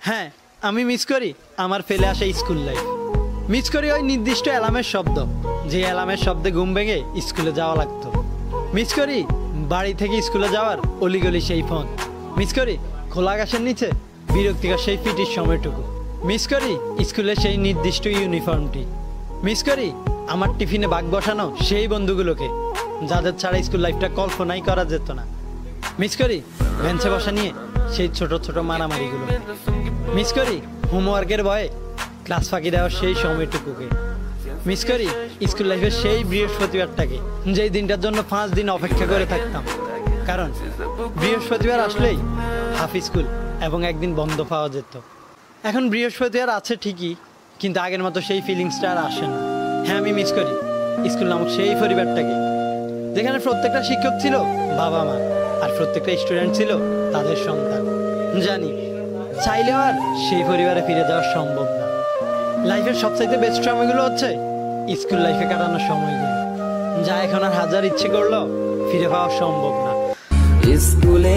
হ্যাঁ, আমি মিস করি আমার ফেলে আসা স্কুল লাইফ। মিস করি ওই নির্দিষ্ট অ্যালার্মের শব্দ, যে অ্যালার্মের শব্দে ঘুম ভেঙে স্কুলে যাওয়া লাগতো। মিস করি বাড়ি থেকে স্কুলে যাওয়ার অলিগলি সেই ফোন। মিস করি খোলা আকাশের নিচে বিরক্তিকর সেই পিটির সময়টুকু। মিস করি স্কুলের সেই নির্দিষ্ট ইউনিফর্মটি। মিস করি আমার টিফিনে ভাগ বসানো সেই বন্ধুগুলোকে, যাদের ছাড়া স্কুল লাইফটা কল্পনাই করা যেত না। মিস করি বেঞ্চে বসা নিয়ে সেই ছোট ছোট মারামারিগুলো। মিস করি হোমওয়ার্কের ভয়ে ক্লাস ফাঁকি দেওয়ার সেই সময়টুকুকে। মিস করি স্কুল লাইফের সেই বৃহস্পতিবারটাকে, যেই দিনটার জন্য 5 দিন অপেক্ষা করে থাকতাম। কারণ বৃহস্পতিবার আসলেই হাফ স্কুল এবং একদিন বন্ধ পাওয়া যেত। এখন বৃহস্পতিবার আছে ঠিকই, কিন্তু আগের মতো সেই ফিলিংসটা আর আসে না। হ্যাঁ, আমি মিস করি স্কুল নামক সেই পরিবারটাকে, যেখানে প্রত্যেকটা শিক্ষক ছিল বাবা মা, আর প্রত্যেকটা স্টুডেন্ট ছিল তাদের সন্তান। জানি চাইলেও আর সেই পরিবারে ফিরে যাওয়া সম্ভব না। লাইফের সবচাইতে বেস্ট সময়গুলো হচ্ছে স্কুল লাইফে কাটানোর সময়গুলো, যা এখন আর হাজার ইচ্ছে করলেও ফিরে পাওয়া সম্ভব না। স্কুলে